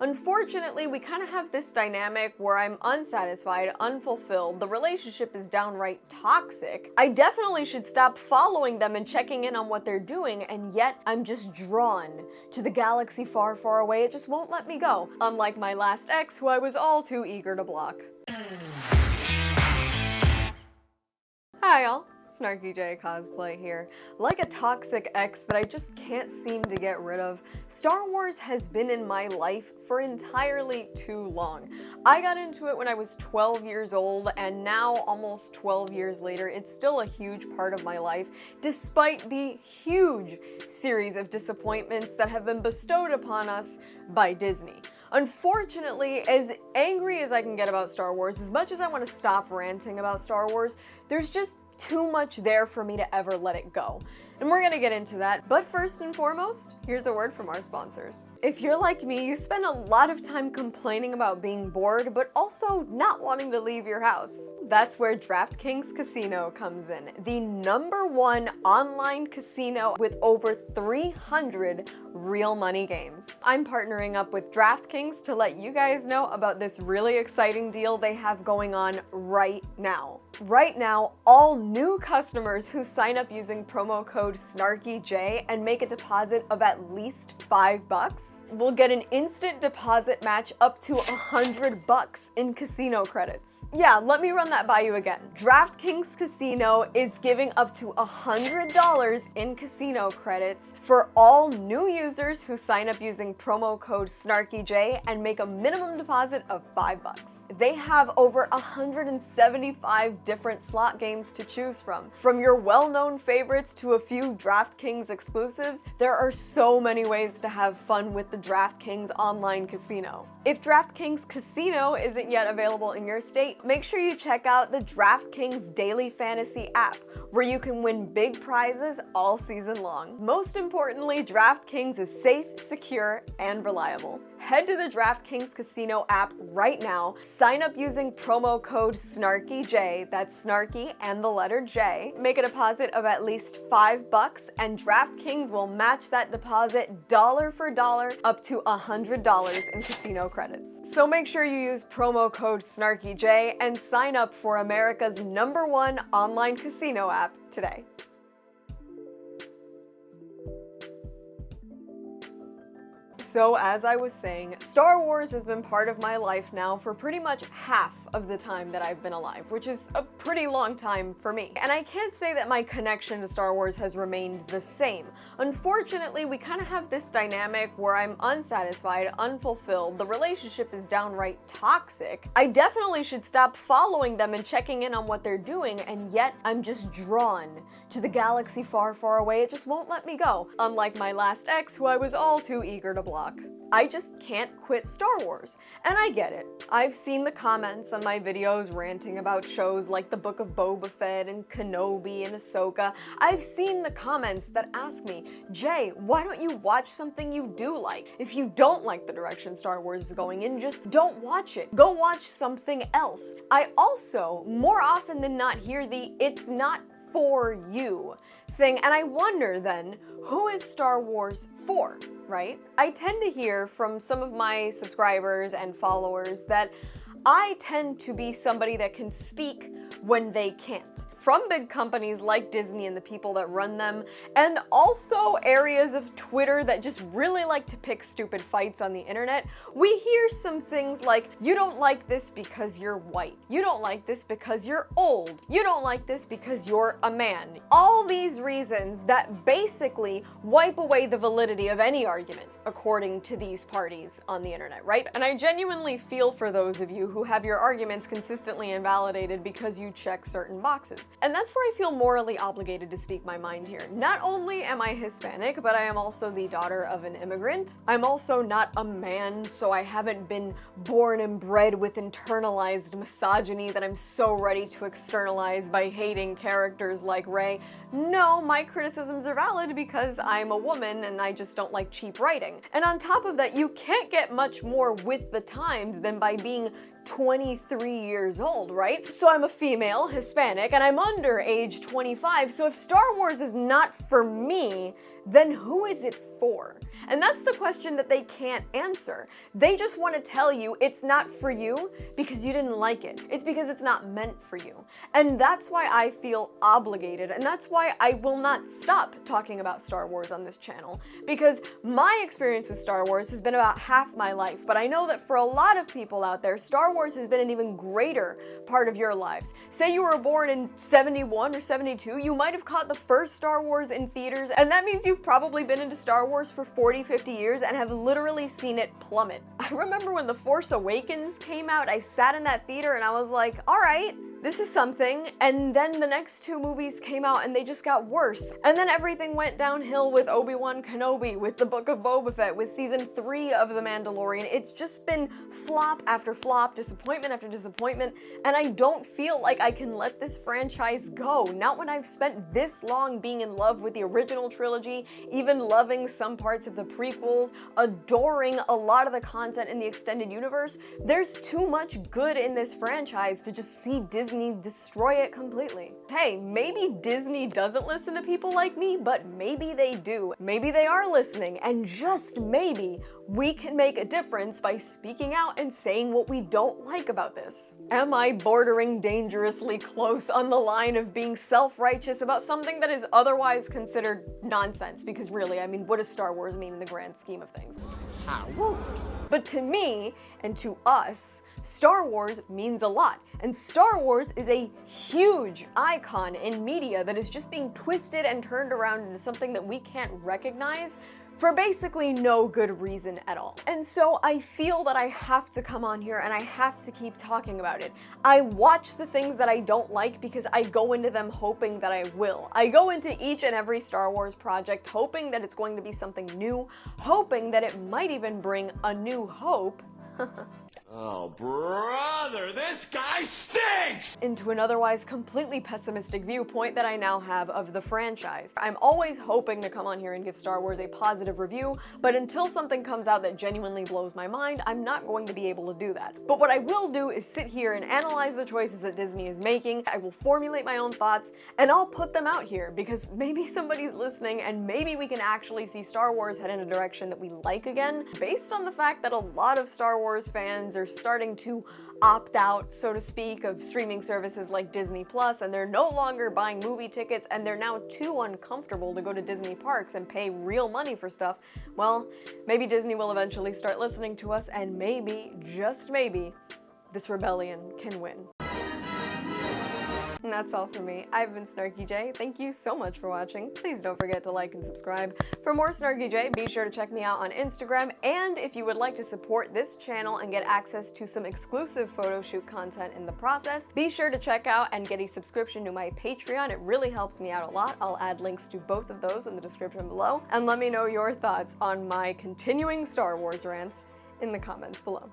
Unfortunately, we kind of have this dynamic where I'm unsatisfied, unfulfilled, the relationship is downright toxic. I definitely should stop following them and checking in on what they're doing, and yet I'm just drawn to the galaxy far, far away. It just won't let me go, unlike my last ex, who I was all too eager to block. Hi y'all, SnarkyJay cosplay here. Like a toxic ex that I just can't seem to get rid of, Star Wars has been in my life for entirely too long. I got into it when I was 12 years old, and now, almost 12 years later, it's still a huge part of my life, despite the huge series of disappointments that have been bestowed upon us by Disney. Unfortunately, as angry as I can get about Star Wars, as much as I want to stop ranting about Star Wars, there's just too much there for me to ever let it go. And we're gonna get into that, but first and foremost, here's a word from our sponsors. If you're like me, you spend a lot of time complaining about being bored, but also not wanting to leave your house. That's where DraftKings Casino comes in, the #1 online casino with over 300 real money games. I'm partnering up with DraftKings to let you guys know about this really exciting deal they have going on right now. Right now, all new customers who sign up using promo code SnarkyJay and make a deposit of at least $5 will get an instant deposit match up to $100 in casino credits. Yeah, let me run that by you again. DraftKings Casino is giving up to $100 in casino credits for all new users who sign up using promo code SnarkyJay and make a minimum deposit of $5. They have over 175 different slot games to choose from. From your well-known favorites to a few DraftKings exclusives, there are so many ways to have fun with the DraftKings online casino. If DraftKings Casino isn't yet available in your state, make sure you check out the DraftKings Daily Fantasy app, where you can win big prizes all season long. Most importantly, DraftKings is safe, secure, and reliable. Head to the DraftKings Casino app right now, sign up using promo code SnarkyJ, that's Snarky and the letter J, make a deposit of at least $5, and DraftKings will match that deposit dollar for dollar up to $100 in casino credits. So make sure you use promo code SnarkyJ and sign up for America's #1 online casino app today. So as I was saying, Star Wars has been part of my life now for pretty much half of the time that I've been alive, which is a pretty long time for me. And I can't say that my connection to Star Wars has remained the same. Unfortunately, we kind of have this dynamic where I'm unsatisfied, unfulfilled, the relationship is downright toxic. I definitely should stop following them and checking in on what they're doing, and yet I'm just drawn to the galaxy far, far away. It just won't let me go, unlike my last ex, who I was all too eager to block. I just can't quit Star Wars. And I get it. I've seen the comments on my videos ranting about shows like The Book of Boba Fett and Kenobi and Ahsoka. I've seen the comments that ask me, Jay, why don't you watch something you do like? If you don't like the direction Star Wars is going in, just don't watch it. Go watch something else. I also, more often than not, hear the "it's not for you" thing, and I wonder then, who is Star Wars for, right? I tend to hear from some of my subscribers and followers that I tend to be somebody that can speak when they can't. From big companies like Disney and the people that run them, and also areas of Twitter that just really like to pick stupid fights on the internet, we hear some things like, you don't like this because you're white, you don't like this because you're old, you don't like this because you're a man. All these reasons that basically wipe away the validity of any argument, according to these parties on the internet, right? And I genuinely feel for those of you who have your arguments consistently invalidated because you check certain boxes. And that's where I feel morally obligated to speak my mind here. Not only am I Hispanic, but I am also the daughter of an immigrant. I'm also not a man, so I haven't been born and bred with internalized misogyny that I'm so ready to externalize by hating characters like Rey. No, my criticisms are valid because I'm a woman and I just don't like cheap writing. And on top of that, you can't get much more with the times than by being 23 years old, right? So I'm a female, Hispanic, and I'm under age 25, so if Star Wars is not for me, then who is it for? And that's the question that they can't answer. They just want to tell you it's not for you because you didn't like it. It's because it's not meant for you. And that's why I feel obligated, and that's why I will not stop talking about Star Wars on this channel, because my experience with Star Wars has been about half my life, but I know that for a lot of people out there, Star Wars has been an even greater part of your lives. Say you were born in 71 or 72, you might have caught the first Star Wars in theaters, and that means you've probably been into Star Wars for 40, 50 years and have literally seen it plummet. I remember when The Force Awakens came out, I sat in that theater and I was like, all right, this is something, and then the next two movies came out and they just got worse. And then everything went downhill with Obi-Wan Kenobi, with the Book of Boba Fett, with season 3 of The Mandalorian. It's just been flop after flop, disappointment after disappointment, and I don't feel like I can let this franchise go. Not when I've spent this long being in love with the original trilogy, even loving some parts of the prequels, adoring a lot of the content in the extended universe. There's too much good in this franchise to just see Disney destroy it completely. Hey, maybe Disney doesn't listen to people like me, but maybe they do. Maybe they are listening, and just maybe we can make a difference by speaking out and saying what we don't like about this. Am I bordering dangerously close on the line of being self-righteous about something that is otherwise considered nonsense? Because really, I mean, what does Star Wars mean in the grand scheme of things? But to me, and to us, Star Wars means a lot. And Star Wars is a huge icon in media that is just being twisted and turned around into something that we can't recognize for basically no good reason at all. And so I feel that I have to come on here and I have to keep talking about it. I watch the things that I don't like because I go into them hoping that I will. I go into each and every Star Wars project hoping that it's going to be something new, hoping that it might even bring a new hope. Oh, brother, this guy stinks! Into an otherwise completely pessimistic viewpoint that I now have of the franchise. I'm always hoping to come on here and give Star Wars a positive review, but until something comes out that genuinely blows my mind, I'm not going to be able to do that. But what I will do is sit here and analyze the choices that Disney is making. I will formulate my own thoughts, and I'll put them out here, because maybe somebody's listening, and maybe we can actually see Star Wars head in a direction that we like again, based on the fact that a lot of Star Wars fans are starting to opt out, so to speak, of streaming services like Disney Plus, and they're no longer buying movie tickets, and they're now too uncomfortable to go to Disney parks and pay real money for stuff. Well, maybe Disney will eventually start listening to us, and maybe, just maybe, this rebellion can win. And that's all for me. I've been SnarkyJay. Thank you so much for watching. Please don't forget to like and subscribe. For more SnarkyJay, be sure to check me out on Instagram, and if you would like to support this channel and get access to some exclusive photo shoot content in the process, be sure to check out and get a subscription to my Patreon. It really helps me out a lot. I'll add links to both of those in the description below, and let me know your thoughts on my continuing Star Wars rants in the comments below.